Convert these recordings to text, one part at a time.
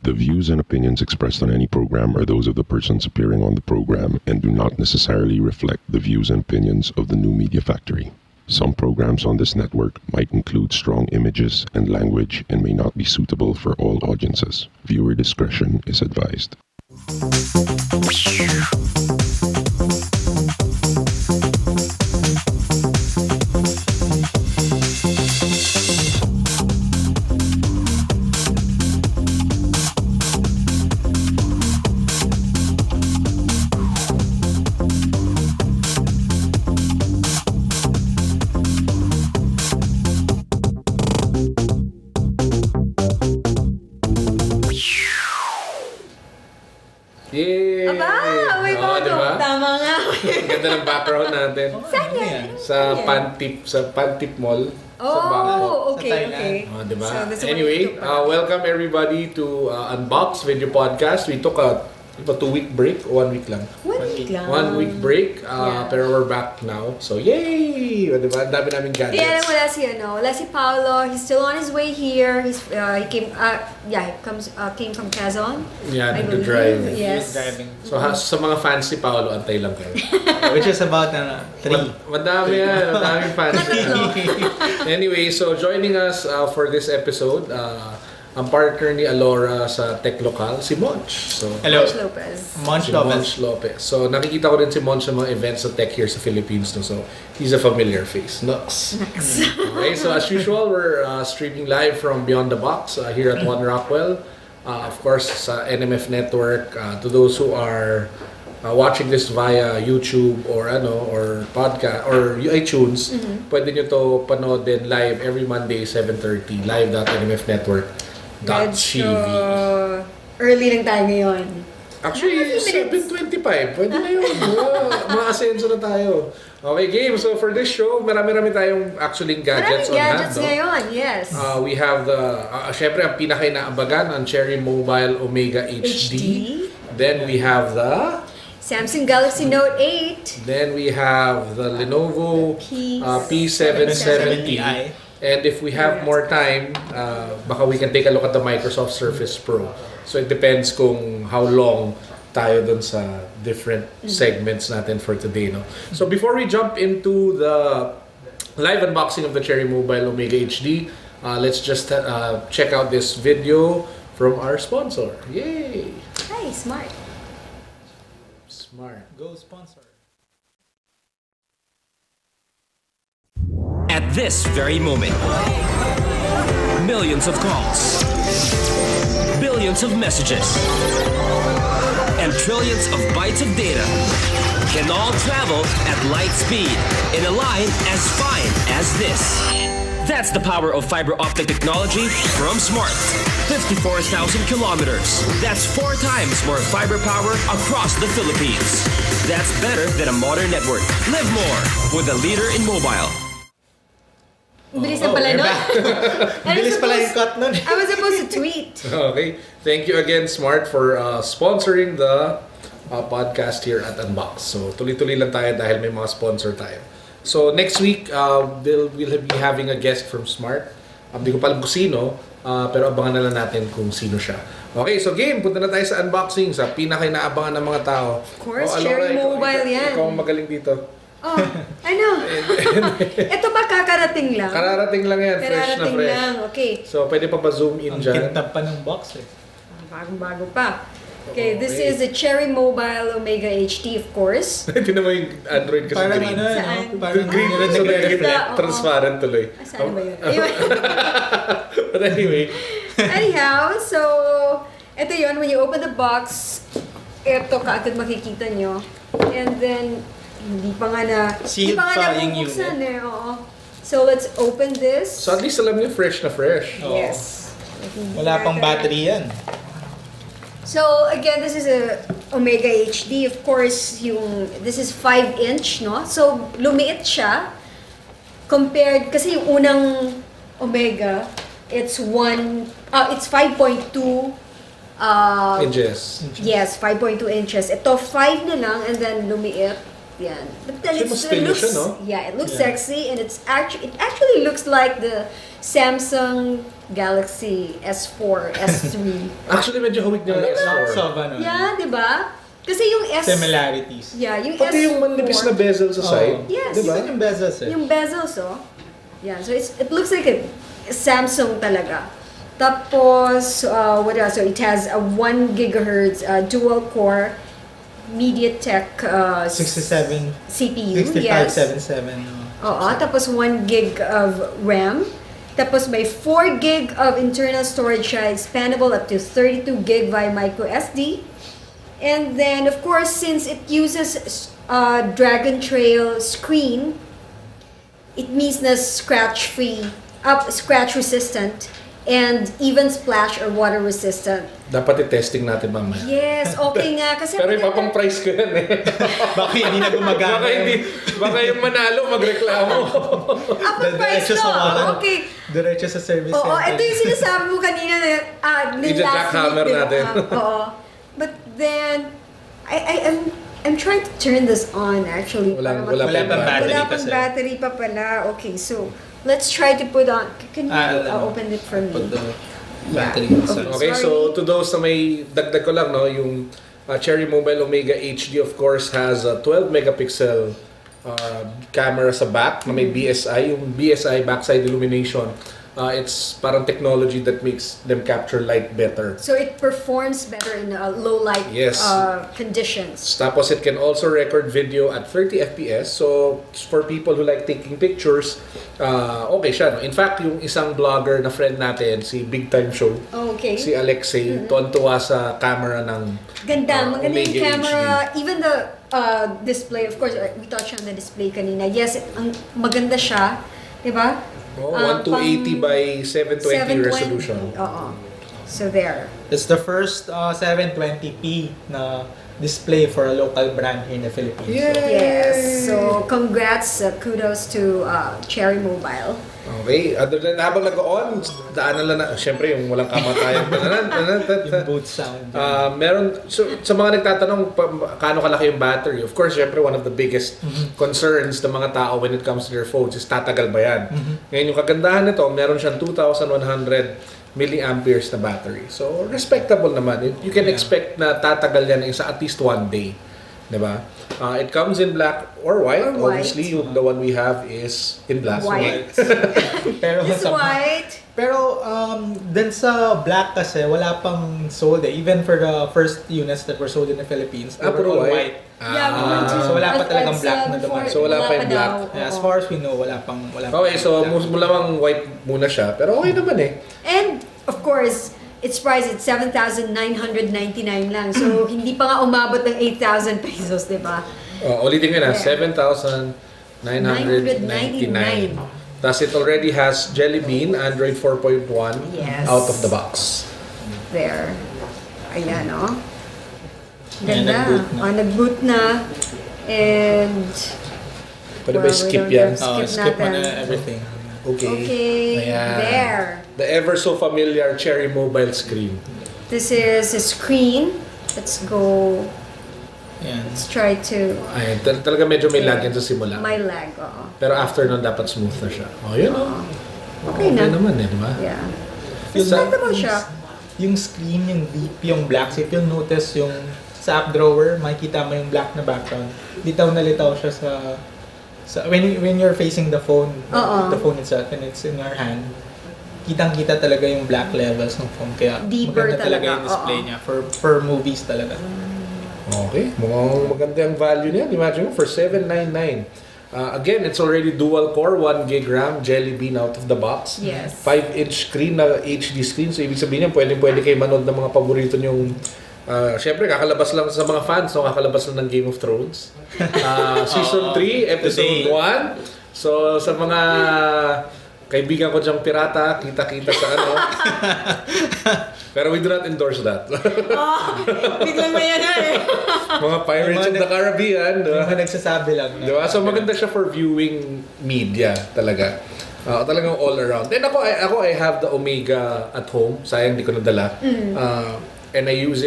The views and opinions expressed on any program are those of the persons appearing on the program and do not necessarily reflect the views and opinions of the New Media Factory. Some programs on this network might include strong images and language and may not be suitable for all audiences. Viewer discretion is advised. Yay! Aba! Uy, diba? tama nga. Ang ganda ng background natin. Saan yan? Sa Pantip Mall. Sa Bangkok. Oh, okay, Sa okay. Diba? So, that's Anyway, welcome everybody to Unbox Video Podcast. We took a 2-week break, 1 week lang. 1 week lang. 1 week break, Yeah. pero we're back now. So, yay! Diba? Ang dami namin Di alam gadgets. wala si Paolo. He's still on his way here. He came came from Quezon. Yeah, I to believe. drive. Yes. Driving. So, sa mga fans ni Paolo, antay lang kayo. Which is about 3. Madami yan. Madaming fans. Anyway, so joining us for this episode, ang partner ni Alora sa Tech Local, si Monch. So, Hello. Monch Lopez. Monch si Lopez. Monch Lopez. So, nakikita ko rin si Monch sa mga events sa tech here sa Philippines. No? So, he's a familiar face. Nux. Okay, so as usual, we're streaming live from Beyond the Box here at One Rockwell. Of course, sa NMF Network. To those who are watching this via YouTube or podcast or iTunes, pwede nyo to panood din live every Monday 7:30 live.nmfnetwork.tv. Early lang tayo ngayon. Actually, Mga few minutes. 7:25. Pwede na yun. Mga asenso na tayo. Okay, game. So for this show, marami-rami tayong actually gadgets Maraming on hand. gadgets No? ngayon, yes. We have the, syempre ang pinaka-inaabagan, ang Cherry Mobile Omega HD. Then we have the, Samsung Galaxy Note 8. then we have the Lenovo P770. And if we have more time, baka we can take a look at the Microsoft Surface Pro. So it depends kung how long tayo dun sa different segments natin for today. No? So before we jump into the live unboxing of the Cherry Mobile Omega HD, let's just check out this video from our sponsor. Yay! Hey, smart. Smart. Go sponsor. At this very moment, millions of calls, billions of messages, and trillions of bytes of data can all travel at light speed in a line as fine as this. That's the power of fiber optic technology from Smart. 54,000 kilometers. That's 4 times more fiber power across the Philippines. That's better than a modern network. Live more with a leader in mobile. Bilis na pala nun. Bilis pala yung cut nun. I was supposed to tweet. Okay. Thank you again, Smart, for sponsoring the podcast here at Unbox. So, tuloy-tuloy lang tayo dahil may mga sponsor tayo. So, next week, we'll be having a guest from Smart. Hindi ko pa alam kung sino, pero abangan na lang natin kung sino siya. Okay, so game, punta na tayo sa unboxing, sa pinaka-inaabangan ng mga tao. Of course, Alora, Cherry Mobile yan. Ikaw ang magaling dito. Oh, ano? Ito ba kakarating lang? Kararating lang yan, fresh na Kararating fresh. lang, okay. So, pwede pa ba-zoom in Ang dyan? kintab pa ng box eh. Bagong-bago pa. Okay, this Okay. is the Cherry Mobile Omega HD, of course. Tingnan mo yung Android kasi Parang green. Saan? Parang Green, so nire-reflect. nagiging Oo. transparent tuloy. Saan ba yun? Anyway. But anyway, Anyhow, so, ito yun, when you open the box, ito kaagad makikita nyo. And then, hindi pa nga Sealed pa yung nabubuksan eh, oo. So, let's open this. so at least alam niyo fresh na fresh. Oo. Yes. Wala pang battery yan. So, again, this is a Omega HD. Of course, this is 5-inch, no? So, lumiit siya. Compared, kasi yung unang Omega, it's 5.2 Inches. Yes, 5.2 inches. Ito, 5 na lang and then lumiit. Yan. But then Siya mas stylish siya, no? Yeah, it looks sexy and it actually looks like the Samsung Galaxy S4, S3. Actually, medyo hawig niya ng Lots S4. of ano, Yeah, di ba? Kasi yung similarities. Yeah, yung Pati S4. yung manipis na bezel sa side. Yes. Diba? Even yung bezels eh. Yung bezels, oh. Yeah, so it looks like a Samsung talaga. Tapos, what else? So it has a 1 gigahertz dual core MediaTek 67, CPU. Yes. 6577. Oo, tapos 1 gig of RAM. Tapos may 4 gig of internal storage siya, expandable up to 32 gig via micro SD. And then, of course, since it uses Dragon Trail screen, it means na scratch-free, scratch resistant, and even splash or water resistant. Dapat i-testing natin mamaya. Yes, okay nga. Kasi Pero ipapang price ko yan eh. Baka hindi na gumagana. Baka yung manalo magreklamo. Upper price Diretso sa to. waran. Okay. Diretso sa service Oo, center. ito yung sinasabi mo kanina na I-jackhammer natin. Oo. But then, I'm trying to turn this on actually. Wala para wala pang battery Wala pang kasi. battery pa pala. Okay, so let's try to put on. Can you open it for me? Put the battery Yeah. inside. Okay, so to those na may dagdag ko lang, no, yung Cherry Mobile Omega HD of course has a 12 megapixel camera sa back na may BSI, yung BSI backside illumination. It's parang technology that makes them capture light better. So it performs better in low light Yes. conditions. Tapos it can also record video at 30 FPS. So for people who like taking pictures, okay siya. No? In fact, yung isang vlogger na friend natin, si Big Time Show, Okay. si Alexei, tuwan-tuwa sa camera ng Ganda, maganda yung Omega camera. HD. Even the display, of course, we touched on the display kanina. Yes, ang maganda siya. Diba? Oh, 1280 by 720 resolution. Oo. So there. It's the first 720p na display for a local brand here in the Philippines. Yes. So congrats, kudos to Cherry Mobile. Okay, other than habang nag-on, daanan lang na, syempre yung walang kamatayan. Yung boot sound. Meron, so, sa mga nagtatanong kaano kalaki yung battery, of course, syempre one of the biggest concerns ng mga tao when it comes to their phones is tatagal ba yan? Ngayon yung kagandahan nito, meron siyang 2,100 milliamperes na battery. So, respectable naman. You can expect na tatagal yan sa at least 1 day. Diba? It comes in black or white. Or white. Obviously, the one we have is in black. White. Pero It's white. Pero then sa black kasi wala pang sold eh. Even for the first units that were sold in the Philippines, they were puro all white. white. Yeah, we went to. So wala pa talagang I've black said na before, dumating. So wala pa yung black. daw. Yeah, as Oo. far as we know, wala pang Okay, so black. malamang white muna siya. Pero okay naman eh. And of course, it's priced at 7,999 lang. So hindi pa nga umabot ng 8,000 pesos, di ba? Ulitin ko na, Yeah. 7,999. Thus, it already has Jelly Bean, Android 4.1 Yes. out of the box. There. Ayan, oh. Ayan, Ganda. nag-boot na. Nag-boot na. And Pwede ba Well, we skip don't yan? have- Skip mo natin. na everything. Okay. okay, Ayan. there. The ever so familiar Cherry Mobile screen. This is a screen. Let's go. Yan. Let's try to Ay, talaga medyo may lag yan sa simula. my lag. Oo. Pero after nun, dapat smooth na siya. Oh, yun oh. Okay na. naman eh, di ba? Yeah. Yung- Respectable siya. Yung screen, yung deep, yung black, if you'll notice yung sa app drawer, makikita mo yung black na background. Litaw na litaw siya sa when you're facing the phone, Oo. the phone itself and it's in your hand, kitang-kita talaga yung black levels ng phone. Kaya Deeper maganda talaga talaga, yung display oo. niya for movies talaga. Okay, mukhang maganda ang value niya. Imagine mo, for $799. Again, it's already dual core, 1 gig RAM, Jelly Bean out of the box. Yes. 5-inch screen na HD screen. So, ibig sabihin niya, pwede kayo manood ng mga paborito niyong syempre, kakalabas lang sa mga fans, no? Kakalabas lang ng Game of Thrones. Season 3, episode Today. 1. So, sa mga kaibigan ko diyang pirata, kita-kita sa ano. Pero we do not endorse that. Biglang may ano eh. Mga Pirates of the Caribbean. Yung diba? mga nagsasabi lang. na- Diba? So maganda siya for viewing media talaga. Talagang all around. Then ako I have the Omega at home. Sayang di ko nadala. and I used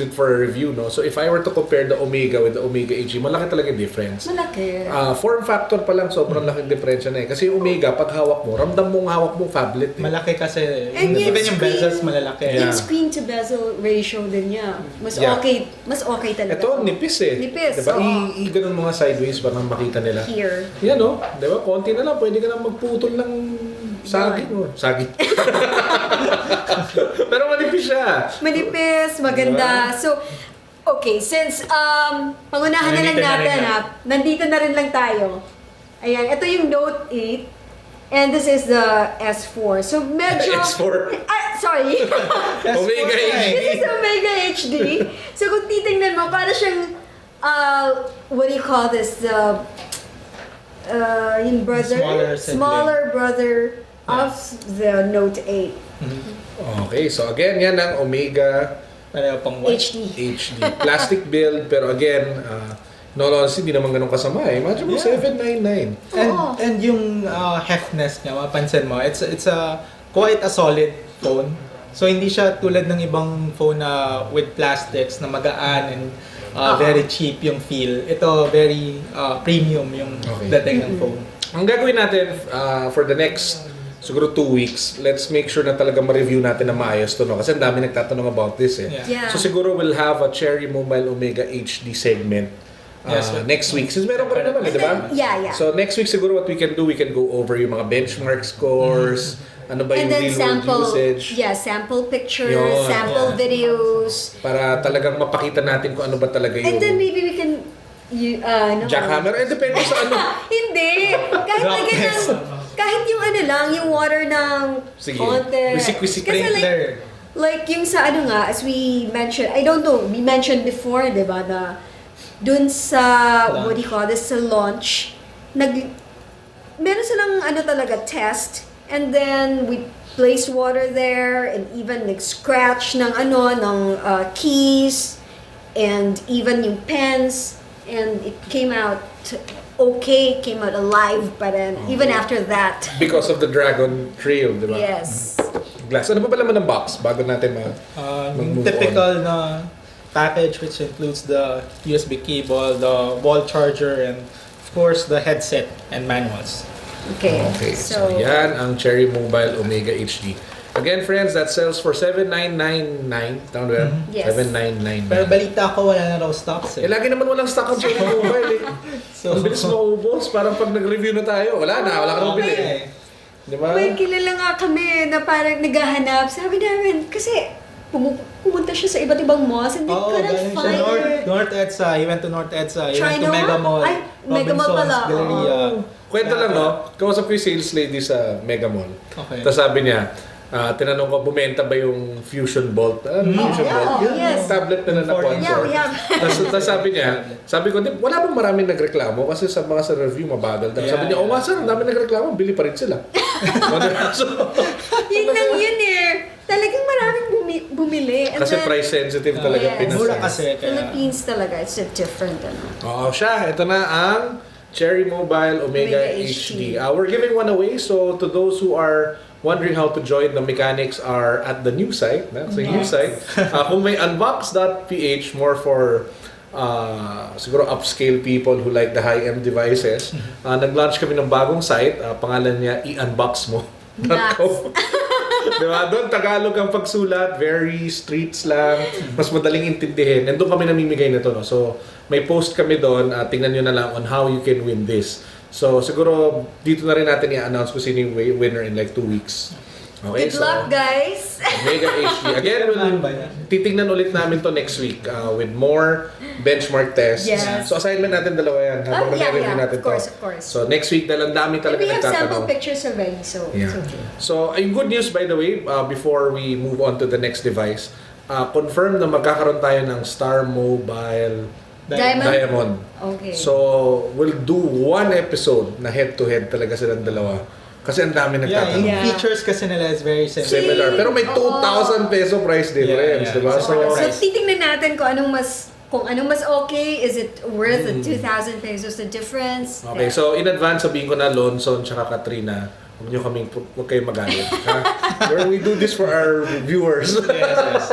it for a review, no. So if I were to compare the Omega with the Omega HG, malaki talaga yung difference. Malaki. Form factor pa lang sobrang laking diferensya na eh. Kasi yung Omega, pag hawak mo, ramdam mong hawak mong phablet eh. Malaki kasi, And even yung yung screen- bezels malalaki. Yeah. Yung screen to bezel ratio din niya. Mas Yeah. okay talaga. Ito, nipis eh. Nipis, Diba? oo. Ganun mga sideways para makita nila. Here. Yan o. Diba? Konti na lang. Pwede ka na magputol ng saging. Oh. Saging. Pero manipis siya. Manipis, maganda. So, okay, since pangunahan na lang Nandito na natin rin ha, nandito na rin lang tayo. Ayan, ito yung Note 8 and this is the S4. So, medyo... S4. Sorry. Omega This HD. is Omega HD. So, kung titingnan mo, para siyang, what do you call this? Yung brother? Smaller sibling. Smaller brother of the Note 8 Okay, so again, yan ang Omega Pareho pang white. HD. HD. Plastic build, pero again, no, honestly, di naman ganun kasama eh. Imagine mo, Yeah. 799. Oo. And yung heftness niya, mapansin mo, it's quite a solid phone. So hindi siya tulad ng ibang phone na with plastics na magaan and very cheap yung feel. Ito very premium yung Okay. dating ng phone. Ang gagawin natin for the next siguro 2 weeks, let's make sure na talaga ma-review natin na maayos to, no? Kasi ang dami nagtatanong about this eh. Yeah. Yeah. So siguro we'll have a Cherry Mobile Omega HD segment Yes, next week. Since meron pa rin naman, eh, di ba? Yeah. So next week siguro what we can do, we can go over yung mga benchmark scores, ano ba And yung then real world sample, usage. sample pictures, Yun, sample yeah. videos. Para talagang mapakita natin kung ano ba talaga yung... And then maybe we can, no. jackhammer. Eh, depende sa ano. Hindi. Kahit Rock na ganyan, test. kahit yung ano lang, yung water ng Sige. konti. Wisik-wisik Kasi Sprinkler. like yung sa ano nga, as we mentioned, I don't know, we mentioned before, di ba, na dun sa, what do you call this, sa launch, meron silang ano talaga, test, and then we place water there, and even scratch ng ano, ng keys, and even yung pens, and it came out okay, came out alive pa rin, even after that. Because of the Dragon Trail, di ba? Yes. Glass. Ano pa ba laman ng box bago natin Yung mag-move typical na package which includes the USB cable, the wall charger, and of course the headset and manuals. Okay. Okay, so yan ang Cherry Mobile Omega HD. Again, friends, that sells for $7,999. Tama ba yan? Yes. Pero $7,999. balita ko wala na raw stocks Eh, lagi naman walang stock ang Cherry Mobile eh. So, Ang bilis maubos. Parang pag nag-review na tayo, wala ka na mabili. okay. Di ba? May kilala nga kami na parang naghahanap. Sabi namin, kasi pumunta siya sa iba't ibang malls and they Oo, couldn't galing siya. find North EDSA. He went to North EDSA. He went China? to Mega Mall. Ay, Mega Mall Robinsons, pala. Galleria. Kwento lang, no? Kausap ko yung sales lady sa Mega Mall. Okay. Tapos sabi niya, tinanong ko, bumenta ba yung Fusion Bolt? Fusion yeah, Bolt? oh, Yung yes. tablet na nakuha Yeah, we have. Tapos sabi ko, wala bang maraming nagreklamo? Kasi sa mga sa review, mabagal. Tapos sabi niya, Yeah, oh nga sir, ang dami nagreklamo, bili pa rin sila. so, Yun lang yun eh. Talagang maraming bumili. And kasi then, price sensitive talaga yes. Pinas. Mura kasi. Kaya, Philippines talaga, it's a different ano. Oo siya, ito na ang Cherry Mobile Omega Omega HD. HD. We're giving one away, so to those who are wondering how to join, the mechanics are at the new site. Sa new site. Kung may unbox.ph, more for siguro upscale people who like the high-end devices, nag-launch kami ng bagong site. Pangalan niya, iunboxmo.com. Diba? Doon Tagalog ang pagsulat, very streets lang, mas madaling intindihin. And doon kami namimigay nito, no? So, may post kami doon, tingnan nyo na lang on how you can win this. So, siguro dito na rin natin i-announce kung sino yung winner in like 2 weeks. Okay, Good luck, guys! Omega HD. Again, titignan ulit namin to next week with more benchmark tests. Yes. So, assignment natin dalawa yan habang nare-review natin of course, to. of course. So, next week, dahil ang dami And talaga we have sample nagtatanong. pictures already, so it's Yeah. okay. So, yung good news by the way, before we move on to the next device, confirm na magkakaroon tayo ng Star Mobile Diamond. Okay. So, we'll do one episode na head-to-head talaga silang dalawa. Kasi ang dami yeah, nagtatanong. yung Yeah. features kasi nila is very similar. Similar. Pero may 2,000 peso price difference, Yeah, yeah. diba? So, So, price. titingnan natin kung anong mas okay, is it worth the 2,000 pesos the difference? Okay, Yeah. so in advance sabihin ko na Lonson tsaka Katrina, huwag kayong magalit. Ha? We do this for our viewers. Yes.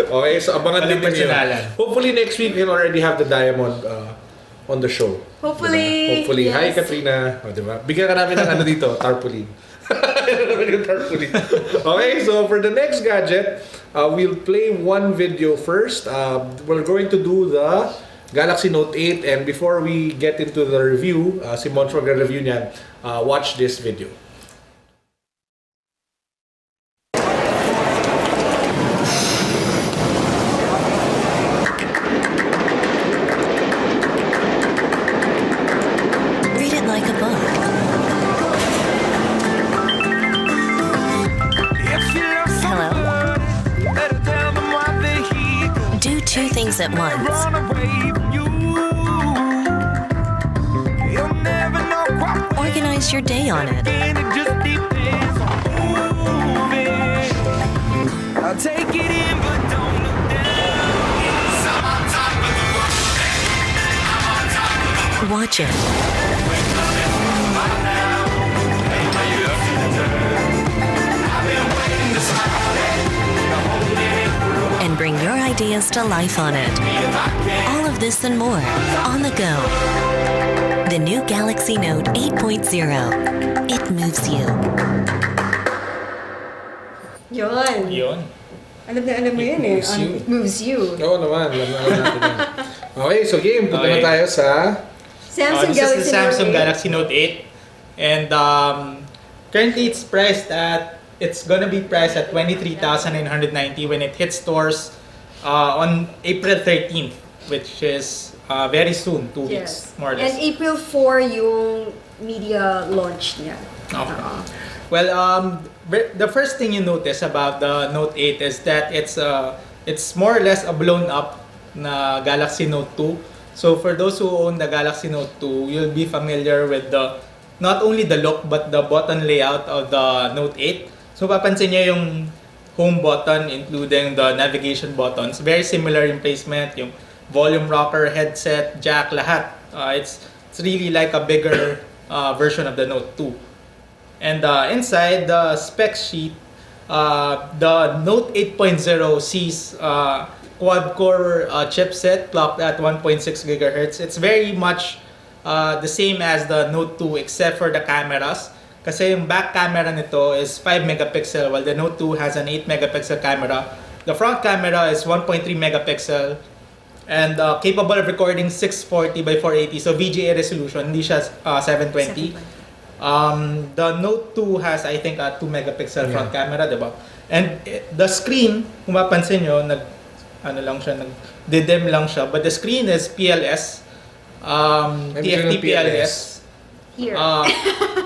Okay, so abangan din Walang ninyo. personalan. Hopefully next week we'll already have the Diamond on the show. Hopefully. Hopefully. Hi, yes. Katrina. O, diba? Bigyan ka namin ng ano dito, tarpaulin. Yung tarpaulin. Okay, so for the next gadget, we'll play one video first. We're going to do the Galaxy Note 8, and before we get into the review, si Monch mag-review niyan, watch this video. Read it like a book. Hello? Do two things at once. Organize your day on it. I'll take it in, but don't look down. Watch it. And bring your ideas to life on it. All of this and more on the go. The new Galaxy Note 8.0. It moves you. Yun. Yun. Alam mo yun eh. moves you. It moves you. Oo naman, alam natin yan. Okay, so game, punta na Okay. tayo sa... Samsung This Galaxy is the Samsung Note 8. Galaxy Note 8. And currently it's gonna be priced at 23,990 when it hits stores on April 13th, which is very soon, 2 weeks, more or less. And April 4 yung media launch niya. Okay. Well, the first thing you notice about the Note 8 is that it's more or less a blown up na Galaxy Note 2. So for those who own the Galaxy Note 2, you'll be familiar with not only the look but the button layout of the Note 8. So papansin niyo yung home button including the navigation buttons. Very similar yung placement, yung volume rocker, headset, jack, lahat. It's really like a bigger version of the Note 2. And inside the spec sheet, the Note 8.0 sees quad-core chipset clocked at 1.6 GHz. It's very much the same as the Note 2 except for the cameras. Kasi yung back camera nito is 5 megapixel while the Note 2 has an 8 megapixel camera. The front camera is 1.3 megapixel and capable of recording 640 by 480, so VGA resolution, hindi siya 720. The Note 2 has, I think, a 2 megapixel front camera, diba? And the screen, kung mapansin nyo, nag-dim lang siya, but the screen is PLS, TFT PLS. Here.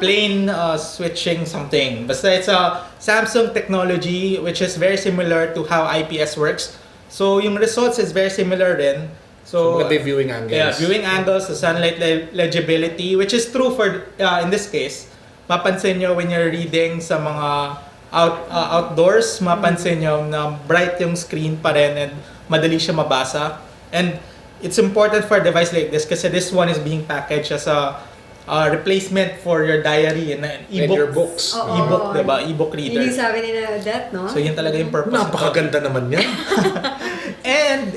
Plain switching something. Basta it's a Samsung technology which is very similar to how IPS works. So yung results is very similar rin. So maganda yung viewing angles. Yeah, viewing angles, the sunlight legibility, which is true for in this case. Mapansin nyo when you're reading sa mga outdoors, mapansin nyo na bright yung screen pa rin and madali siya mabasa. And it's important for a device like this kasi this one is being packaged as a replacement for your diary and ebook. And your books. Oo. Ebook, diba? Ebook Yun reader. yung sabi nila that, no? So yun talaga yung purpose. Napakaganda naman yan. And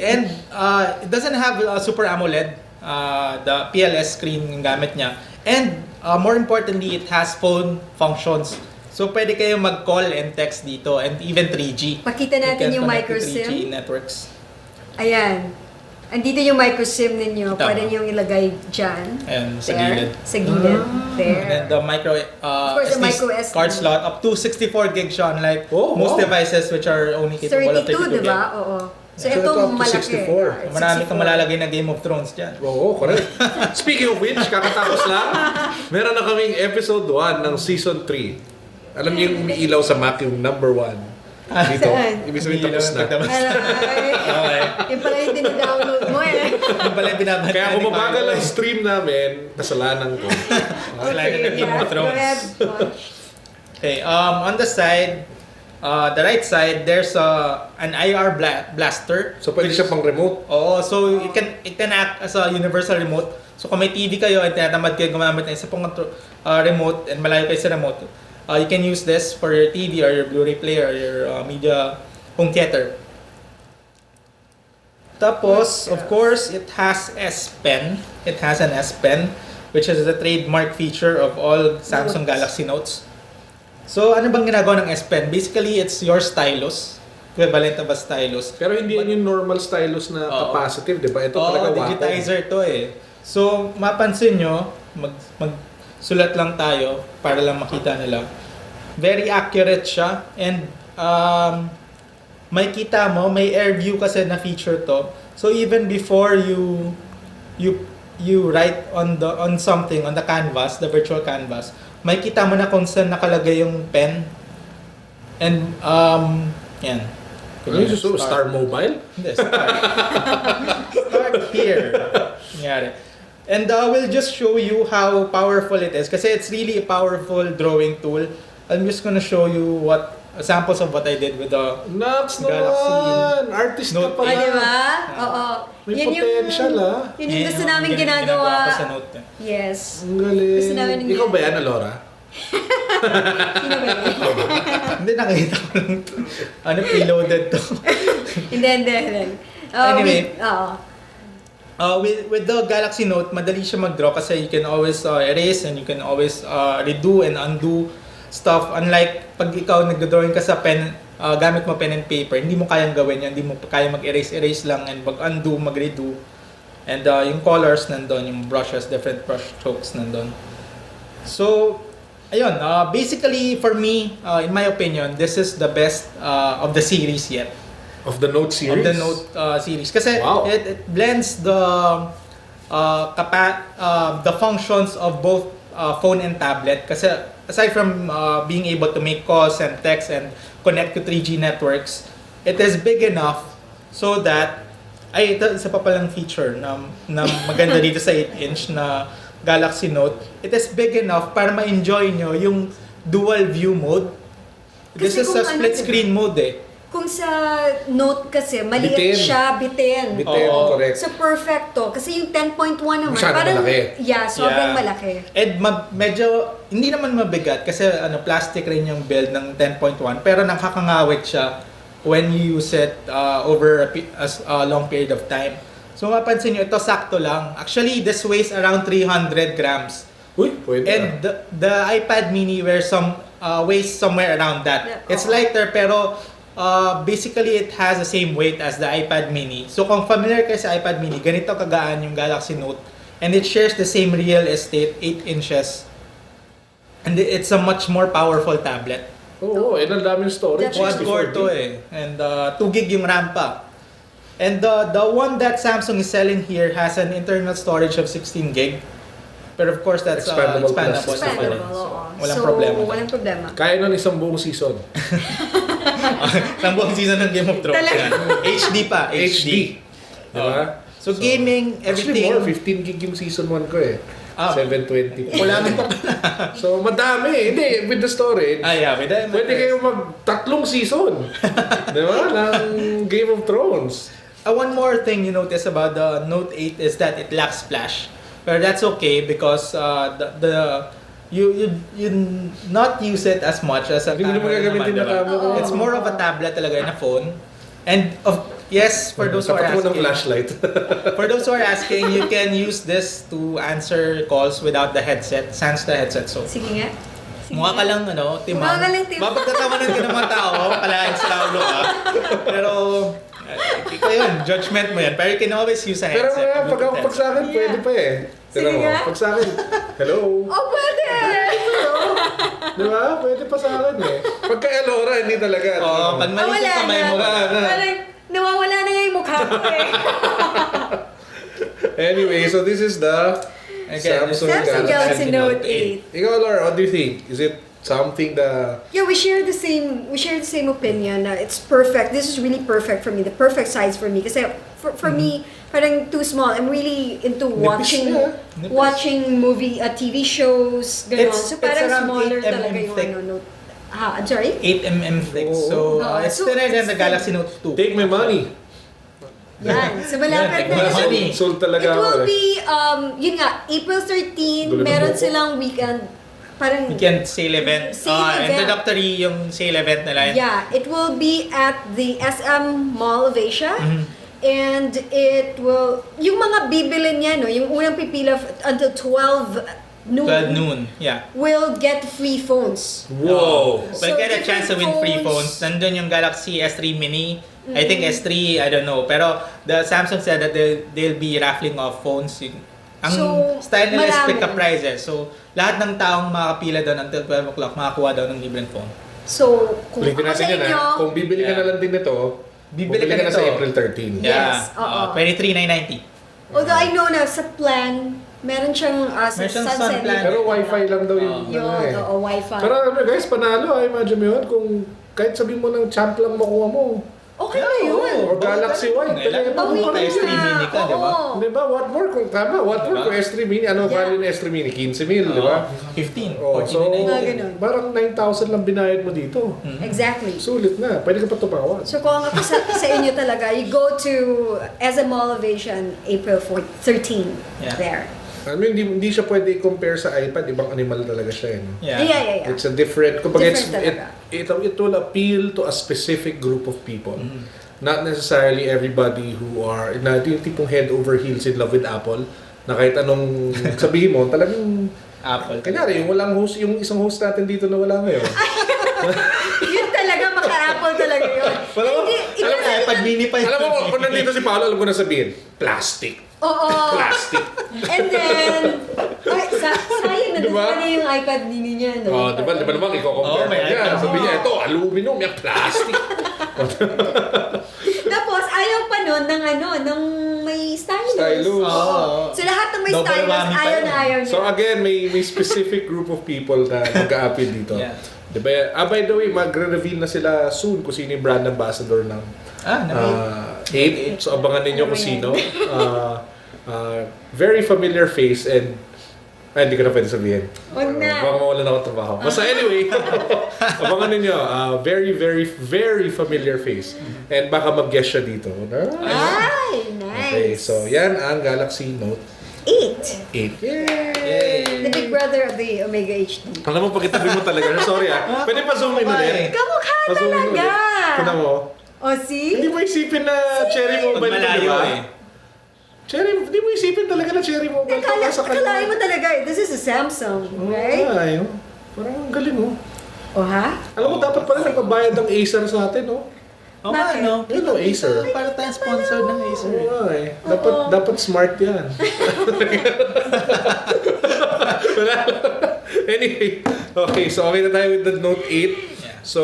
it doesn't have Super AMOLED, the PLS screen yung gamit niya. And more importantly, it has phone functions. So pwede kayong mag-call and text dito and even 3G. Pakita natin You can yung connect to micro 3G SIM. networks. Ayan. Andito yung micro SIM ninyo. Tama. Pwede nyo ilagay dyan. And sa There. gilid. Sa gilid. There. And then the micro, course, the micro SD. card slot up to 64 gig siya unlike Oh, most wow. devices which are only capable of 32, 32 di ba? gig. Oo. So, So, ito ito up to malaki. 64. Marami 64. kang malalagay na Game of Thrones dyan. Oo, correct. Speaking of which, kakatapos lang, meron na kaming episode 1 ng season 3. Alam niyo yung umiilaw sa Mac yung number 1. Dito. Saan? Ibig sabihin tapos na. Aray. Okay. Yung pala yung dinidownload mo eh. Yung pala yung binabasa Kaya ni kung mabagal Carlo. ang stream namin, kasalanan ko. Kasalanan ng Game of Go Thrones. ahead, Monch. Okay, on the side, the right side, there's an IR blaster. So pwede siya pang remote. Oo, so it can act as a universal remote. So kung may TV kayo at tinatamad kayo gumamit ng isa pong remote and malayo kayo sa remote, You can use this for your TV or your Blu-ray player or your media home theater. Tapos, of course, it has S Pen. It has an S Pen, which is the trademark feature of all Samsung Galaxy Notes. So, ano bang ginagawa ng S Pen? Basically, it's your stylus. Equivalent of a stylus. Pero hindi yan yung normal stylus na capacitive, di ba? Ito talaga Wacom. Digitizer to eh. So, mapansin nyo, magsulat lang tayo para lang makita nila. Very accurate siya. And, may kita mo, may air view kasi na feature to. So, even before you write on something, on the canvas, the virtual canvas, may kita mo na kung saan nakalagay yung pen. And, yan. Ano yung susunod? Star Mobile? Hindi, start. Start here. Nangyari. And we'll just show you how powerful it is. Kasi it's really a powerful drawing tool. I'm just gonna show you samples of what I did with the Nuts Galaxy naman! Artist ka Note pa. Di ba? Oo. May potential Yun yung gusto namin ginagawa. ko sa Note 10. Yes. Ang galing. Gusto namin Ikaw ba yan, Alora? Sino ba yun? Hindi, nakita ko lang to. Ano, preloaded to. Hindi. Anyway. Oo. With the Galaxy Note, madali siya mag-draw kasi you can always erase and you can always redo and undo stuff. Unlike pag ikaw nag-drawing ka sa pen, gamit mo pen and paper, hindi mo kayang gawin yan. Hindi mo kaya mag-erase lang and mag-undo, mag-redo. And yung colors nandun, yung brushes, different brush strokes nandun. So, ayun, basically for me, in my opinion, this is the best of the series yet. Of the Note series? Of the Note series. Kasi Wow. it blends the functions of both phone and tablet. Kasi aside from being able to make calls and text and connect to 3G networks, it is big enough so that, ito isa pa palang feature na maganda dito sa 8-inch na Galaxy Note. It is big enough para ma-enjoy nyo yung dual view mode. This Kasi is a kung split screen mode eh. Kung sa Note kasi, maliit Bitin. siya, bitin. Bitin, Oo. correct. So, perfect to. Kasi yung 10.1 naman, Masyadong parang, malaki. yeah, sobrang Yeah. malaki. And medyo, hindi naman mabigat kasi plastic rin yung build ng 10.1 pero nakakangawit siya when you use it over a long period of time. So mapansin nyo, ito sakto lang. Actually, this weighs around 300 grams. Uy, pwede And the iPad mini weighs somewhere around that. Yeah, It's oo. lighter pero basically it has the same weight as the iPad mini. So kung familiar kayo sa iPad mini, ganito kagaan yung Galaxy Note. And it shares the same real estate, 8 inches. And it's a much more powerful tablet. Oo, and ang daming storage. Quad Quad-core 64 to gig. eh. And 2 gig yung RAM pa. And the one that Samsung is selling here has an internal storage of 16 gig. But of course, that's Expandable expandable. plus. Expandable, So, oo. walang So, problema. walang problema. Kaya nun isang buong season. Ng buong season ng Game of Thrones Talaga? yan. HD pa. HD. Diba? So, gaming, Actually, everything. more. 15 gig yung season 1 ko eh. 720. Wala naman pa. So, madami. Hindi, with the storage. Yeah. Pwede kayo mag-tatlong season. Diba? Ng Game of Thrones. One more thing you notice about the Note 8 is that it lacks flash. But that's okay because you not use it as much as a Hindi mo camera gagamitin naman, na diba? camera. It's more of a tablet talaga na phone. And yes, for those who are Tapat mo ng asking, flashlight. for those who are asking, you can use this to answer calls without the headset. Sans the headset. So, Sige nga. Sige mukha ka nga. lang, timang. Mukha ka lang timang. Mapagtatawanan ka ng mga tao, kalahin sa ulo ka. Pero, ikaw yun, judgment mo yan. Pero you can always use a Pero headset. pag sa akin, pwede pa eh. Sige Tignan mo, nga. pag sa akin, hello. Oh, pwede! Di ba? Pwede pa sa akin eh. Pagka Elora, hindi talaga. Oo, pag mali Wala yung kamay na. mo. Wala na. Parang nawawala na nga yung mukha ko eh. Anyway, so this is the Again, Samsung Samsung Galaxy Note 8. Ikaw, Laura, what do you think? Is it something that... Yeah, we share the same opinion. It's perfect. This is really perfect for me. The perfect size for me. Kasi for me, parang too small. I'm really into watching na. Nipis. watching TV shows, ganon. It's So parang around smaller 8 talaga mm yung thick. Note. I'm sorry? 8mm thick. Oo. So, it's So, thinner than it's the Galaxy Note 2. Take my money. Yan. So malapit Yan, na. take my money. Sold talaga It will ako eh. be, yun nga, April 13, Gulo ng meron buko. silang weekend parang Weekend sale event. Sale event. Introductory yung sale event nila. yeah, it will be at the SM Mall of Asia. And it will, yung mga bibilin niya, no, yung unang pipila until 12 noon, 12 noon. Yeah. will get free phones. Whoa! We'll So, get a chance to win free different phones. Nandun yung Galaxy S3 Mini. I think S3, I don't know. Pero the Samsung said that they'll be raffling off phones. Ang So, style nila is marami. pick up prizes. So, lahat ng taong makakapila doon until 12 o'clock, makakuha daw ng libreng phone. So, kung Ulitin ako sa natin yan inyo, Kung bibili ka na lang din nito, bibili ka na nito. sa April 13. Yes, oo. 23,990. although I know na sa plan, meron siyang sa Meron siyang sunset sun plan. Pero wifi lang daw yung yun, ano eh. Wi-Fi. Pero ano guys, panalo. Imagine mo yun kung kahit sabihin mo ng champ lang makuha mo. okay na yun. Or Galaxy White. Kailangan Talaga mo pa rin. S3 Mini ka, di ba? Oo. Di ba? What more kung tama? What more Diba? kung S3 Mini? Ano Yeah. value ng S3 Mini? 15,000, di ba? 15, Oh, so, 14,990. Mga ganun. parang 9,000 lang binayad mo dito. Exactly. Sulit na. Pwede ka pa tumawa. So kung ako sa inyo talaga, you go to SM Mall of Asia on April 13 Yeah. there. I mean, hindi siya pwede i-compare sa iPad. Ibang animal talaga siya. Eh, no? Yeah. It's a different, kumbaga Different talaga. it will appeal to a specific group of people. Not necessarily everybody who are, na yung tipong head over heels in love with Apple, na kahit anong sabihin mo, talagang, Apple. kanyari, yung walang host, yung isang host natin dito na wala ngayon. Yun talaga, maka-Apple talaga yun. Alam mo, Hindi, alam mo, iPad Mini pa yun. alam mo, kung nandito si Paolo, alam ko na sabihin, plastic. Oo. Plastic. And then, sayang na Diba? na yung iPad mini niya, no? Oh, di ba naman Oh, iko-compare may niya. iPad. Sabi niya, ito, aluminum, yung plastic. Tapos, ayaw pa nun ng may stylus. Stylus. Oo. So, lahat ng may Double stylus, whammy pa ayaw yun. na ayaw niya. So again, may specific group of people na mag-a-appeal dito. Yeah. Diba? By the way, magre-reveal na sila soon kung sino yung brand ambassador ng 8. So abangan ninyo kung sino. Very familiar face and hindi ko na pwede sabihin. Wag na. Baka mawalan ako ng trabaho. Basta anyway, abangan ninyo. Very, very, very familiar face. And baka mag-guest siya dito. Ay, nice. Okay, so yan ang Galaxy Note 8. 8. Yay! The big brother of the Omega HD. Alam mo, pagkitabi mo talaga. Sorry pwede pa zoom in ulit. Kamukha Pa-zoom in talaga. ulit. Tignan mo. O, see? Hindi mo isipin na cherry mobile Pag ito, di malayo ba? eh. Hindi mo isipin talaga na cherry mobile ito. Akalain mo talaga, this is a Samsung, right? Ay, oh. Parang ang galing, oh. O, ha? Alam mo, dapat pala nagbabayad ng Acer sa atin, oh. Oo nga, Bakit? no? Yun, oh, Acer. Para tayo sponsored ng Acer. Oo, eh. Dapat smart yan. Wala. Anyway, okay, so okay na tayo with the Note 8. So,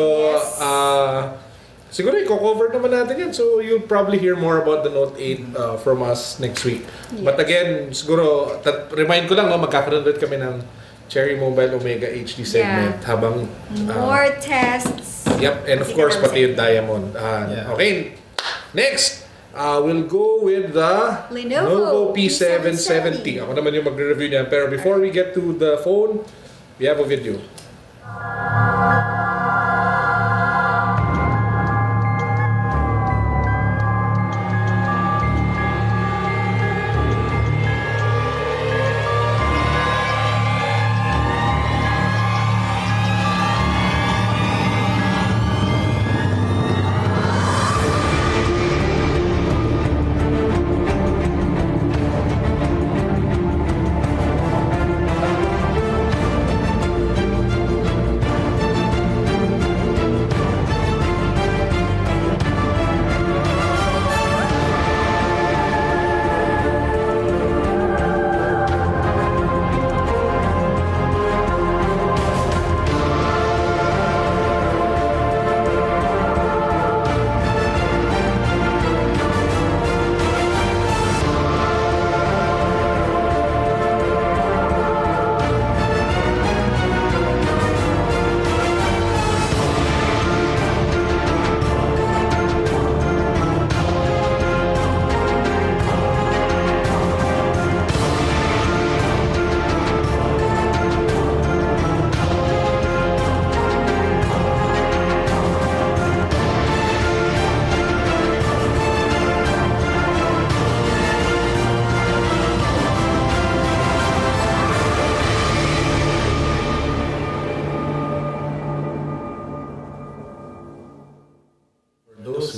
siguro i-cover naman natin yan. So, you'll probably hear more about the Note 8 from us next week. But again, siguro, remind ko lang, no, magkakaroon ulit kami ng Cherry Mobile Omega HD segment habang... More tests. Yep, and of course, pati yung Diamond. Okay, next, we'll go with the Lenovo P770. Ako naman yung magre-review niya. Pero before we get to the phone, we have a video.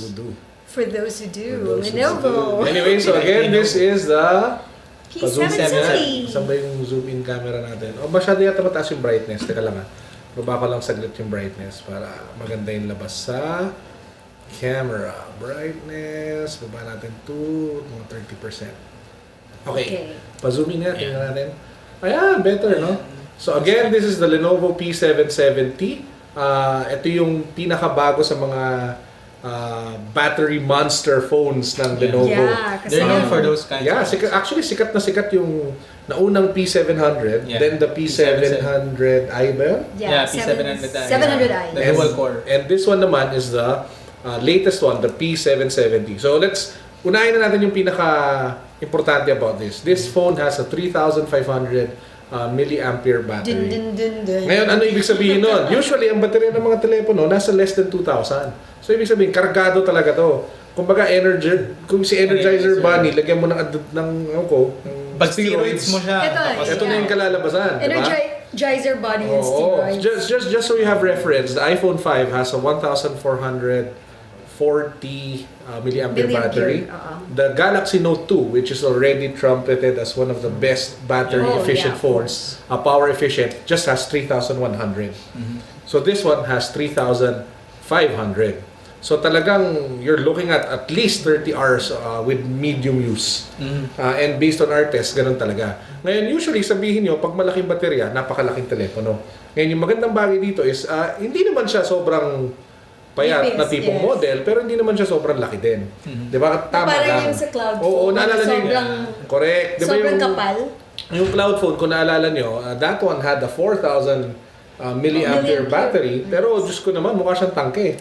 who do. For those who do, For those who Lenovo. do. Anyway, so again, this is the P770. Saan ba yung zoom in camera natin? O masyado yata mataas yung brightness. Teka lang baba ko lang saglit yung brightness para maganda yung labas sa camera. Brightness, baba natin to mga 30%. Okay. Pa-zoom in nga, tingnan natin. Ayan, better, no? So again, this is the Lenovo P770. Ito yung pinakabago sa mga battery monster phones ng Lenovo. Yeah, kasi They're known for those kinds Yeah, of actually sikat na sikat yung naunang P700, Yeah. then the P700i ba yun? Yeah, P700i. 700i. The dual core. And this one naman is the latest one, the P770. So unahin na natin yung pinaka-importante about this. This phone has a 3,500 milliampere battery. Ngayon, ano ibig sabihin nun? Usually, ang baterya ng mga telepono nasa less than 2,000. So, ibig sabihin, kargado talaga to. Kumbaga, kung si Energizer Bunny, lagyan mo ng Pag steroids mo siya. Ito, ito na yung kalalabasan, di ba? Energizer body and Oo. steroids. Just so you have reference, the iPhone 5 has a 1,440 milliampere battery. The Galaxy Note 2, which is already trumpeted as one of the best battery efficient phones, power efficient, just has 3,100. So this one has 3,500. So talagang you're looking at least 30 hours with medium use. And based on our test, ganun talaga. Ngayon, usually sabihin nyo, pag malaking baterya, napakalaking telepono. Ngayon, yung magandang bagay dito is, hindi naman siya sobrang payat na tipong model, pero hindi naman siya sobrang laki din. Di ba? Tama Parang lang. yung sa cloud Oo, phone, naalala niyo sobrang, correct. Di ba sobrang yung, kapal. yung cloud phone, kung naalala nyo, that one had a 4,000 milliampere battery, pero Diyos ko naman, mukha siyang tangke.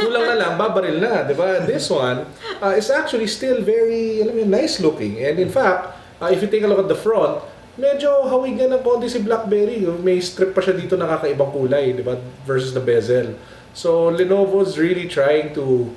Kulang na lang, babaril na. Di ba? This one is actually still very nice looking. And in fact, if you take a look at the front, medyo hawigan ng konti si BlackBerry. May strip pa siya dito na kakaibang kulay, di ba? Versus the bezel. So Lenovo's really trying to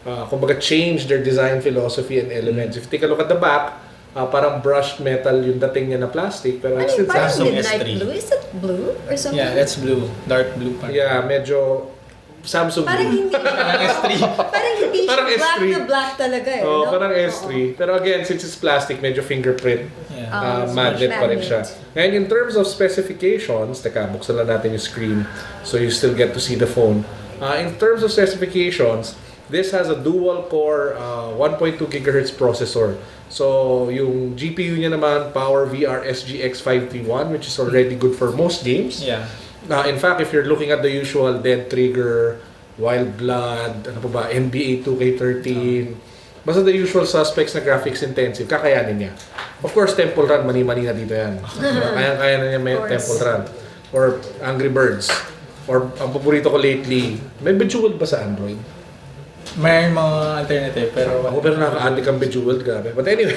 kumbaga change their design philosophy and elements. If you take a look at the back, parang brushed metal yung dating niya na plastic, pero it's still Parang Samsung midnight S3. blue. Is it blue or something? Yeah, that's blue. Dark blue. yeah, medyo Samsung Parang blue. hindi S3. Parang hindi siya Parang black S3. na black talaga eh. Oh, no? parang S3. Pero again, since it's plastic, medyo fingerprint Yeah. magnet pa rin magnet. siya. And in terms of specifications, teka, buksan lang natin yung screen so you still get to see the phone. In terms of specifications, this has a dual-core 1.2 GHz processor. So, yung GPU niya naman, Power VR SGX 531, which is already good for most games. Yeah. In fact, if you're looking at the usual Dead Trigger, Wild Blood, ano pa ba, NBA 2K13, basta the usual suspects na graphics intensive, kakayanin niya. Of course, Temple Run, mani-mani na dito yan. Kaya na niya may Temple Run. Or Angry Birds. Or ang paborito ko lately, may Bejeweled ba sa Android? May mga alternative, pero Ako pero nakaka-addict ang Bejeweled, grabe. But anyway,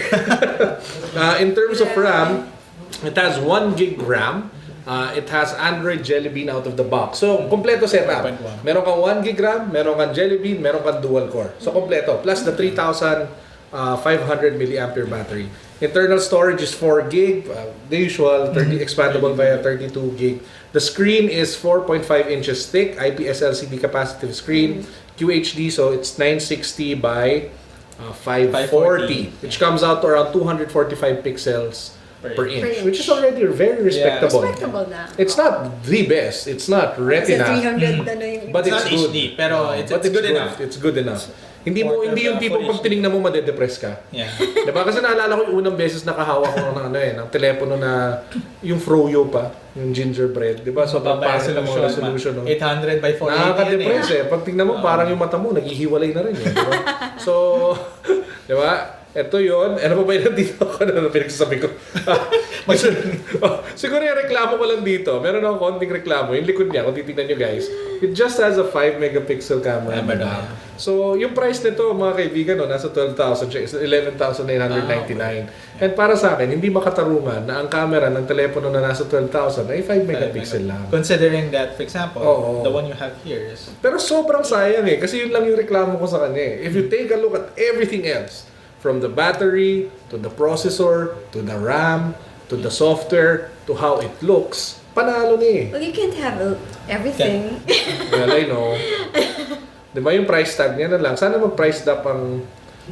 in terms of RAM, it has 1 gig RAM. It has Android Jelly Bean out of the box. So, kompleto setup. 1.1. Meron kang 1 gig RAM, meron kang Jelly Bean, meron kang dual core. So, kompleto. Plus the 3,500 milliampere battery. Internal storage is 4 gig, the usual, 30 expandable via 32 gig. The screen is 4.5 inches thick, IPS LCD capacitive screen, QHD, so it's 960 by 540, which comes out to around 245 pixels per inch, which is already very respectable. Respectable na. It's not the best, it's not Kasi retina, 300 ano yung... but It's it's not good. HD, pero it's good enough. It's good enough. Hindi yung tipong Full pag HD. tinignan mo madedepress ka. Yeah. Diba? Kasi naalala ko yung unang beses nakahawak ko ng telepono na yung Froyo pa, yung gingerbread. Diba? So, pangpangit ng mga resolution. No? 800 by 480 Nakaka-depress Pag tingnan mo, parang yung mata mo, naghihiwalay na rin. Diba? So, diba? Ito yun. Ano pa ba yun dito? Ano pinagsasabi ko? Siguro yung reklamo ko lang dito. Meron akong konting reklamo. Yung likod niya, kung titignan nyo guys, it just has a 5 megapixel camera. So, yung price nito, mga kaibigan, no, nasa 12,000 siya. Is 11,999. And para sa akin, hindi makatarungan na ang camera ng telepono na nasa 12,000 ay 5 megapixel lang. Considering that, for example, Oo. the one you have here is... Pero sobrang sayang kasi yun lang yung reklamo ko sa kanya If you take a look at everything else, from the battery, to the processor, to the RAM, to the software, to how it looks, panalo ni Well, you can't have everything. Well, I know. Di ba yung price tag niya na lang? Sana mag-price up ang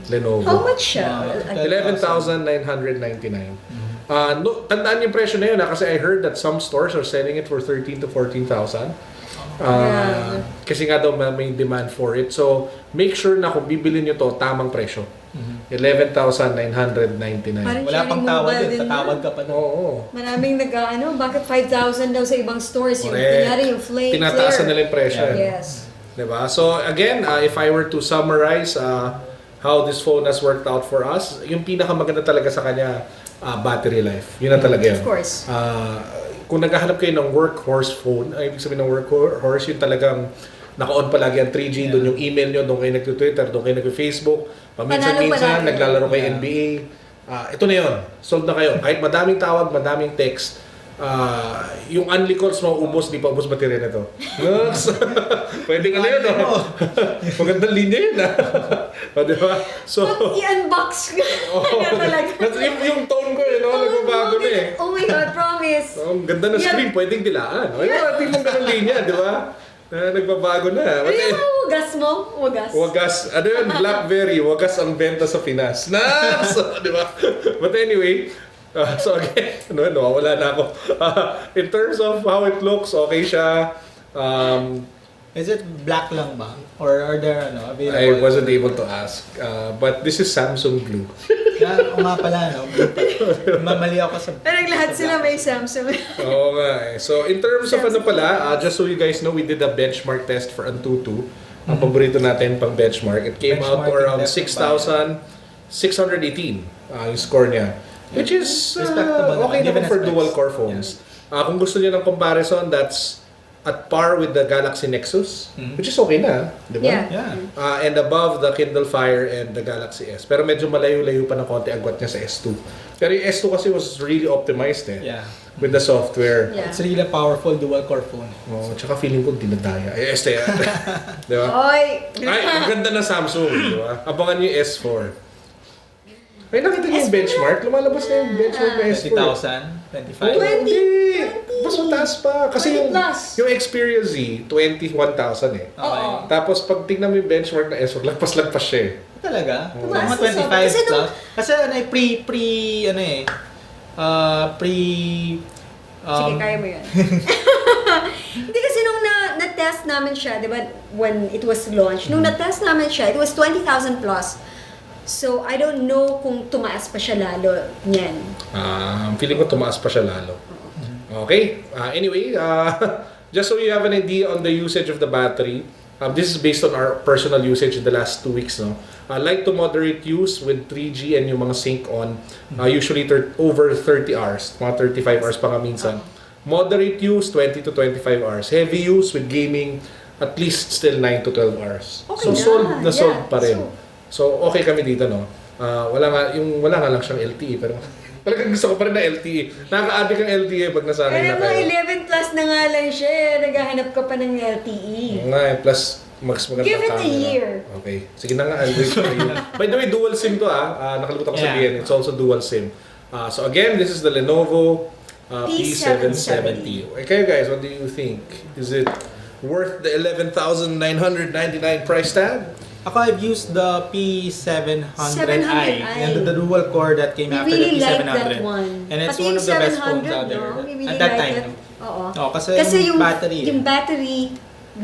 Lenovo. How much siya? 11,999. No, tandaan yung presyo na yun kasi I heard that some stores are selling it for 13 to 14,000. Yeah. Kasi nga daw may demand for it. So, make sure na kung bibili nyo to, tamang presyo. 11,999. Parang Wala pang sharing tawad mobile din. din Tatawad ka pa doon. Oo. Maraming bakit 5,000 daw sa ibang stores? Yung, Correct. kunyari yung flame. Tinataasan nila yung presyo. Yes. Diba? So, again, if I were to summarize how this phone has worked out for us, yung pinakamaganda talaga sa kanya, battery life. Yun na talaga yun. Of course. Kung naghahanap kayo ng workhorse phone, ay ibig sabihin ng workhorse, yung talagang naka-on palagi ang 3G, doon yung email nyo, doon kayo nag-Twitter, doon kayo nag-Facebook, paminsan-minsan, Panalo palagi. naglalaro kayo NBA. Ito na yun. Solve na kayo. Kahit madaming tawag, madaming text, yung only calls mauubos, di pa ubos baterya na to. Yes. Pwede ka na yun, no? Magandang linya yun, diba? So, Pag i-unbox ka talaga. yung tone ko, no? Nagbabago na eh. Oh my God, promise. Ang ganda ng screen, pwedeng dilaan. Ay, hindi mong ganun linya, di ba? Nagbabago na. Ano yung wagas mo? Wagas. Ano yun? Blackberry. Wagas ang benta sa Pinas. Naps! Di ba? But anyway, so again, wala na ako. In terms of how it looks, okay siya. Is it black lang ba? Or are there available? I wasn't able to ask. But this is Samsung Blue. O nga pala, no? Blue pala. Mamali ako sa... Parang lahat sila may Samsung. Oo nga eh. So in terms of ano pala, just so you guys know, we did a benchmark test for Antutu. Ang paborito natin pang benchmark. It came out to around 6,618 yung score niya. Which is Respectable okay naman, naman given for specs. dual core phones. Kung gusto niyo ng comparison, that's at par with the Galaxy Nexus, which is okay na, di ba? Yeah. Yeah. And above the Kindle Fire and the Galaxy S. Pero medyo malayo-layo pa ng konti agwat niya sa S2. Pero yung S2 kasi was really optimized Yeah. with the software. Yeah. It's really a powerful dual-core phone. Oh, tsaka feeling ko dinadaya. S yan. Di ba? Oy! Ay, ang ganda ng Samsung, di ba? Abangan niyo yung S4. Ay, nakita niyo yung benchmark? Lumalabas na yung benchmark na S4. 50,000? 25? Oh, hindi! Mas mataas pa. Kasi 20 yung, plus. yung Xperia Z, 21,000 eh. Okay. Tapos pag tignan mo yung benchmark na S4, lagpas-lagpas siya eh. Talaga? So, Tumaas mga na sabi. 25 Kasi plus? Kasi Sige, kaya mo yun. Hindi kasi nung na-test namin siya, di ba, when it was launched, nung na-test namin siya, it was 20,000 plus. So, I don't know kung tumaas pa siya lalo niyan. Feeling ko tumaas pa siya lalo. Okay. Anyway, just so you have an idea on the usage of the battery, this is based on our personal usage in the last 2 weeks. No? Light to moderate use with 3G and yung mga sync on, usually over 30 hours, mga 35 hours pa nga minsan. Moderate use, 20 to 25 hours. Heavy use with gaming, at least still 9 to 12 hours. Okay So, na. solved na Yeah. solved pa rin. So, okay kami dito, no? Wala nga lang siyang LTE, pero talagang gusto ko pa rin na LTE. Nakaka-addict ang LTE pag nasanay Kaya na mo, kayo. 11 plus na nga lang siya, naghahanap ka pa ng LTE. Nga eh, plus mas maganda Give it a camera. year. Okay. Sige na nga, I'll wait for you. By the way, dual SIM to nakalimutan ko sabihin. It's also dual SIM. So again, this is the Lenovo P770. Okay guys, what do you think? Is it worth the 11,999 price tag? Ako, I've used the P700i. 700i. And the dual core that came We after really the like P700. that one. And it's Pati one yung of the best 700, phones out there. no? We really At that like time. it. No? Oo. Oh, kasi yung battery. Yung battery,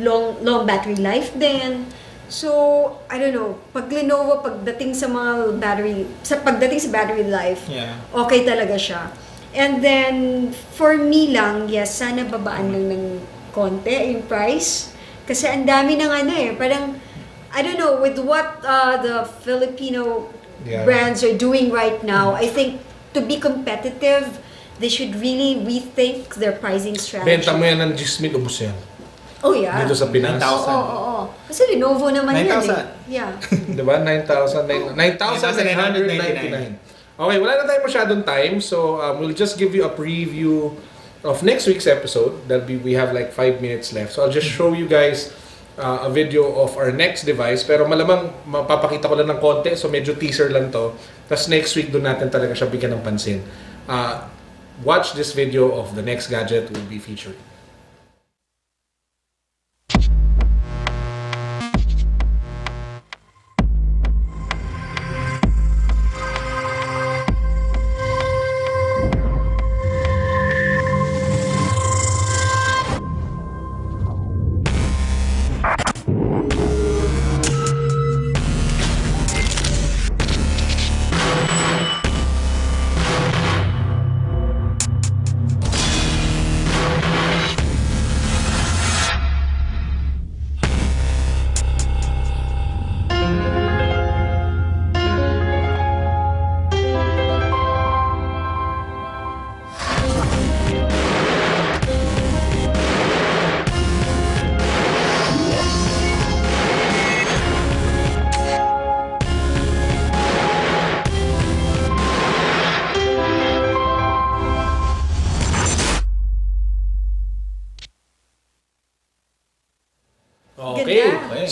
long battery life din. So, I don't know, pag Lenovo, pagdating sa battery life, Yeah. okay talaga siya. And then, for me lang, yes, sana babaan lang ng konti yung price. Kasi ang dami ng parang, I don't know, with what the Filipino brands are doing right now, I think to be competitive, they should really rethink their pricing strategy. Benta mo yan ng Gismin, ubos yan. Oh yeah. Dito sa Pinas. 9,000. Oo. Kasi Lenovo naman yan 9,000. Yeah. Diba? 9,999. Okay, wala na tayong masyadong time. So, we'll just give you a preview of next week's episode. We have like 5 minutes left. So, I'll just show you guys a video of our next device. Pero malamang mapapakita ko lang ng konti. So, medyo teaser lang to. Tapos next week, doon natin talaga siya bigyan ng pansin. Watch this video of the next gadget we'll be featuring.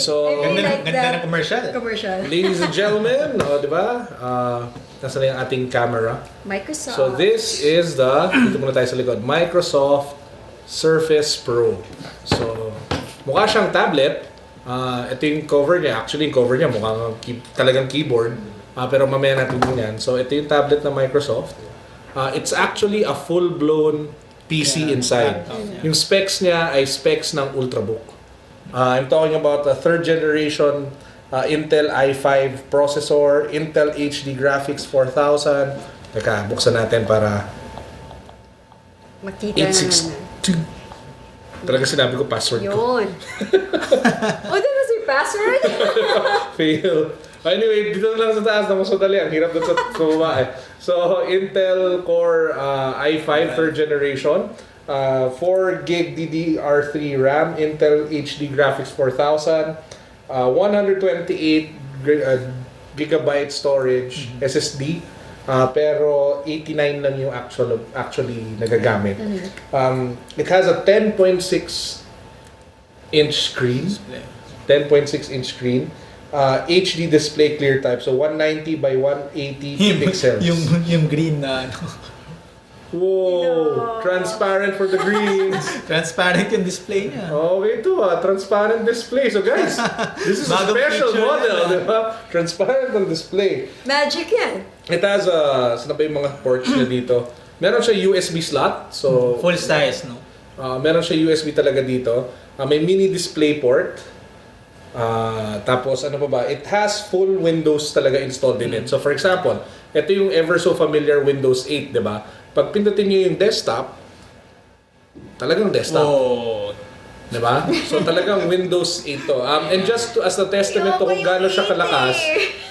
So, I really like Ganda that ng commercial. commercial. ladies and gentlemen, di ba? Nasa na yung ating camera. Microsoft. So this is dito muna tayo sa likod, Microsoft Surface Pro. So, mukha siyang tablet. Ito yung cover niya. Actually, yung cover niya mukhang talagang keyboard. Pero mamaya natin yan. So, ito yung tablet ng Microsoft. It's actually a full-blown PC inside. Yung specs niya ay specs ng Ultrabook. I'm talking about a third generation Intel i5 processor, Intel HD Graphics 4000. Teka, buksan natin para Makita na naman. 862. Talaga sinabi ko password ko. Yun. Oh, that was your password? Fail. Anyway, dito na lang sa taas na mas madali. Ang hirap doon sa baba eh. So, Intel Core i5 third generation. 4 gig DDR3 RAM, Intel HD Graphics 4000, 128 gigabyte storage SSD, pero 89 lang yung actually nagagamit. It has a 10.6 inch screen. 10.6 inch screen. HD display clear type, so 190 by 180 pixels. yung green na Whoa! Transparent for the greens. transparent yung display niya. Okay ito transparent display. So guys, this is a Bagong special feature model, yan, di ba? Transparent ang display. Magic yan. It has saan ba yung mga ports niya dito? Meron siya USB slot, so Full size, no? meron siya USB talaga dito. May mini display port. Tapos ano pa ba? It has full Windows talaga installed in it. So for example, ito yung ever so familiar Windows 8, di ba? Pag pindutin niyo yung desktop, talagang desktop. Oh. Di ba? So talagang Windows 8 to. And just as a testament to kung gaano siya kalakas,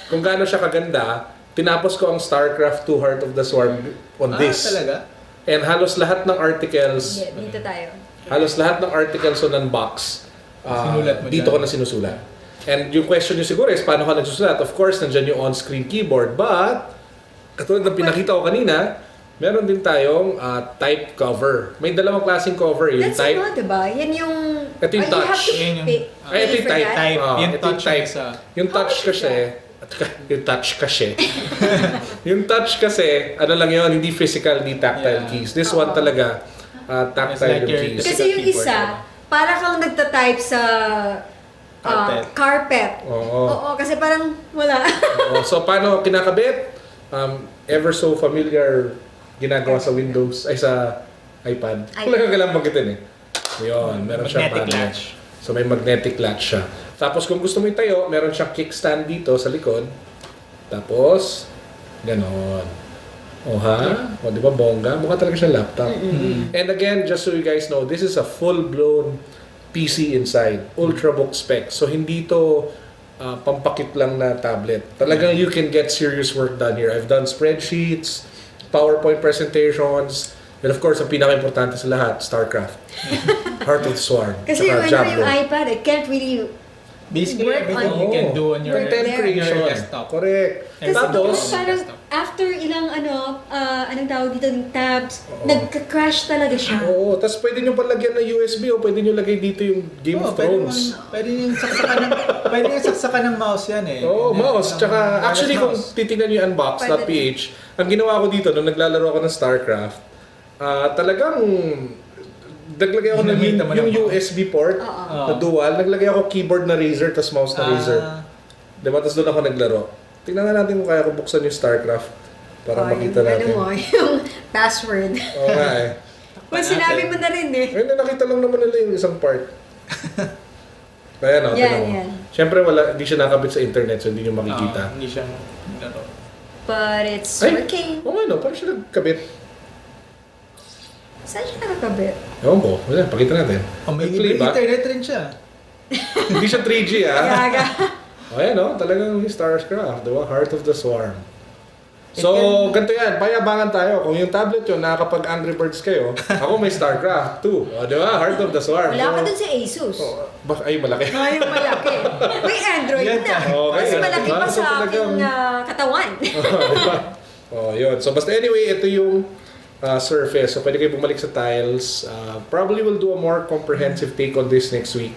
kung gaano siya kaganda, tinapos ko ang StarCraft 2 Heart of the Swarm on this. Talaga? And halos lahat ng articles, Yeah, dito tayo. halos lahat ng articles on unbox, Sinulat mo dito dyan. ko na sinusulat. And yung question nyo siguro is, paano ka nagsusulat? Of course, nandyan yung on-screen keyboard. But, katulad ng pinakita ko kanina, meron din tayong type cover. May dalawang klaseng cover. Yung That's type, diba? Yan yung... Ito yung you have touch. to Yan yung- pay, Ay, ito yung for type. that? Type. Yung ito touch type. isa. Yung touch How much is kasi, yung touch kasi, yung touch kasi, ano lang yun, hindi physical, hindi tactile Yeah. keys. This one talaga, tactile It's like yung your- keys. Kasi yung keyboard, isa, para kang nagtatype sa carpet. Oo. Oo, kasi parang wala. So, paano kinakabit? Ever so familiar ginagawa sa Windows, ay sa iPad. Wala kang kailangan bagitin eh. Yun, meron siyang Magnetic magnet. latch. So, may magnetic latch siya. Tapos, kung gusto mo itayo, meron siyang kickstand dito sa likod. Tapos, ganon. O ha? O, di ba bongga? Mukha talaga siyang laptop. And again, just so you guys know, this is a full-blown PC inside. Ultrabook spec. So, hindi to pampakit lang na tablet. Talagang you can get serious work done here. I've done spreadsheets, PowerPoint presentations, and of course, ang pinaka-importante sa lahat, StarCraft. Heart of the Swarm. Kasi Tsaka when Diablo. yung iPad, I can't really... Basically, Work everything on- you can do on your Content there. creation. your desktop. Correct. Kasi Tapos, parang after ilang anong tawag dito ng tabs, nagka-crash talaga siya. oo, tapos pwede nyo palagyan ng USB o pwede nyo lagay dito yung Game of Thrones. Pwede yung saksakan ng mouse yan eh. Oo, Yan, mouse. ng Tsaka, wireless actually, kung mouse. titignan nyo yung unbox.ph, ang ginawa ko dito, nung naglalaro ako ng StarCraft, talagang, naglagay ako ng Ginamit naman yung ang mouse. USB port na dual, naglagay ako keyboard na Razer, tapos mouse na Razer. Diba? Tapos doon ako naglaro. Tingnan nga natin kung kaya ko buksan yung StarCraft para makita natin. Ano mo, yung password. Oo nga eh. Well, sinabi mo na rin eh. Ngayon, nakita lang naman nila yung isang part. Kaya no, Yan, tingnan mo. yan. Siyempre, hindi siya nakabit sa internet, so hindi nyo makikita. Hindi siya laro. But it's Ay! working. Oo nga no, parang siya nagkabit. Saan siya nakakabit? Ewan ko, wala, pakita natin. Oh, may Nag-play ba? internet rin siya. Hindi siya 3G ah. Gaga. O ayan no, talagang yung StarCraft, diba? Heart of the Swarm. So, ganito yan, payabangan tayo. Kung yung tablet yun, nakakapag Angry Birds kayo, ako may StarCraft 2. O diba? Heart of the Swarm. Wala ka So, dun sa Asus. ay, malaki. Yung malaki. May Android Yan na. Okay, Mas malaki diba? pa So, sa talagang- aking katawan. Diba? Oh, yun. So, basta anyway, ito yung Surface. So, pwede kayo bumalik sa tiles. Probably we'll do a more comprehensive take on this next week.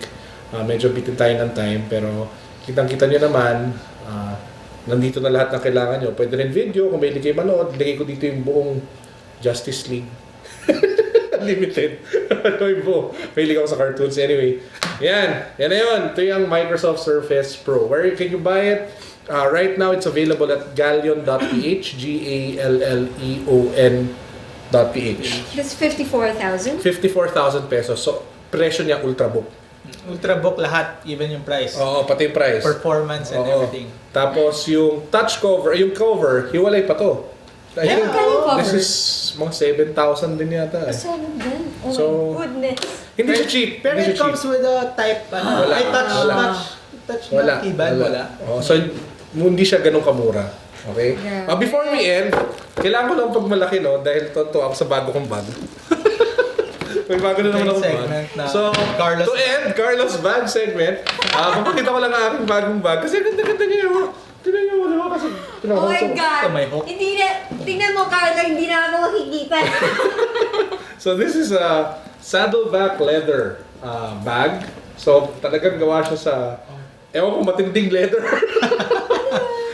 medyo bitin tayo ng time, pero kitang-kita nyo naman, nandito na lahat ng kailangan nyo. Pwede rin video, kung may kayo manood, lagay ko dito yung buong Justice League. Unlimited. Ano yung buo? Mahilig ako sa cartoons. Anyway, yan na yun. Ito yung Microsoft Surface Pro. Where can you buy it? Right now, it's available at galleon.ph, GALLEON.ph. That's 54,000? 54,000 pesos. So, presyo niya Ultrabook. Ultrabook lahat, even yung price. Oo, pati yung price. Performance and Oo. everything. Tapos yung touch cover, yung cover, hiwalay pa to. I think Magkano yung cover? this is mga 7,000 din yata. Seven din? Oh So, my goodness. Hindi siya cheap. Pero Hindi it siya cheap. comes with a type, Wala. ay touch Wala. na keypad, wala. Oh, so, hindi siya ganun kamura. Okay? Yeah. Before we end, kailangan ko lang pagmalaki, no? Dahil tonto ako sa bago kong bag. May bago na naman akong Segment bag. na So, Carlos to end, Carlos bag segment, papakita ko lang ang aking bagong bag. Kasi ganda-ganda niya yun. Tignan niyo, di ba? Kasi, Oh my God! may hook. Hindi na, tingnan mo Carla, hindi na ako makikita. So this is a saddleback leather bag. So talagang gawa siya sa, ewan ko, matinding leather.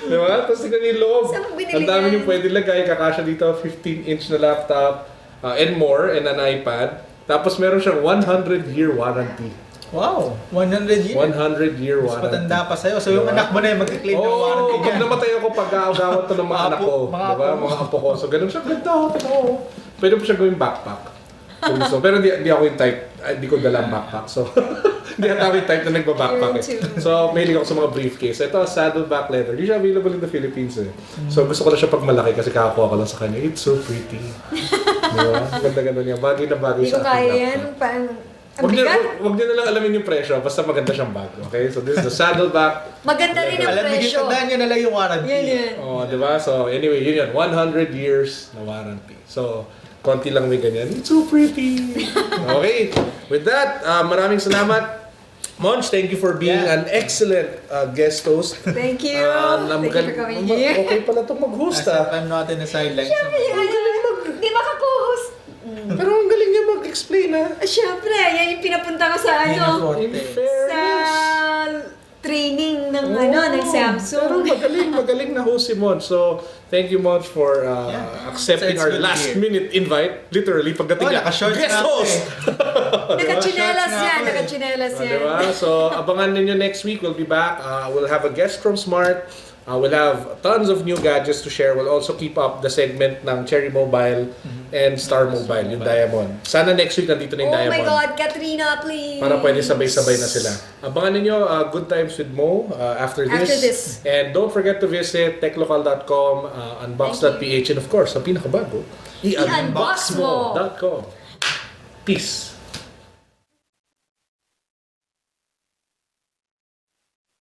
Di ba? Tapos tingnan niyo yung loob. Saan mo binili Ang dami yan? niyong pwede lagay. Kakasya dito, 15-inch na laptop and more, and an iPad. Tapos meron siyang 100-year warranty. Wow, 100 years. 100-year Mas warranty. matanda pa sa'yo. So yung Diba? anak mo na yung magka-claim ng warranty Pag dyan. namatay ako, pag-aagawan to ng mga Mga anak apo- ko. mga Diba? apo. Mga apo ko. So, ganun siya. Ganda. Pwede mo siya gawing backpack. Kung gusto. Pero di ako yung type, hindi ko dalang backpack. So, hindi ako yung type na nagba-backpack eh. So, mahilig ako sa mga briefcase. Ito, saddleback leather. Hindi siya available in the Philippines eh. So, gusto ko na siya pag malaki kasi kakakuha ko lang sa kanya. It's so pretty. Diba? Ganda-ganda niya. Bagay na bagay Hindi ko sa aking kaya laptop. yan. Parang, ang Huwag bigat. niyo na lang alamin yung presyo, basta maganda siyang bag. Okay? So, this is the saddleback. Maganda rin ang Alam mo, presyo. tandaan nyo na lang yung warranty. Yan. Oh, di ba? So, anyway, yun yan. 100 years na warranty. So, konti lang may ganyan. It's so pretty. Okay. With that, maraming salamat. Monch, thank you for being Yeah. an excellent guest host. Thank you. Na Thank you for coming here. Okay pala itong mag-host As if ah. I'm not in the sidelines. Di ba ka-co-host? Pero ang galing niya mag-explain ah. Siyempre, yan yung pinapunta ko sa ano, In sa fairness. training ng ng Pero Samsung. magaling na host si Monch. So, thank you Monch for accepting So, it's our good to last hear. minute invite. Literally, pagdating Oh, niya, naka-shorts guest na ako host! Nakachinelas Shorts nga yan, ako eh. nakachinelas yan. Diba? So, abangan ninyo next week. We'll be back. We'll have a guest from Smart. We'll have tons of new gadgets to share. We'll also keep up the segment ng Cherry Mobile and Star Mobile, yung Diamond. Sana next week nandito na yung Oh Diamond. my God, Katrina, please. Para pwede sabay-sabay na sila. Abangan ninyo Good Times with Mo after this. After this. And don't forget to visit techlocal.com, unbox.ph, and of course, ang pinakabago, I-unbox mo. iunboxmo.com. Peace.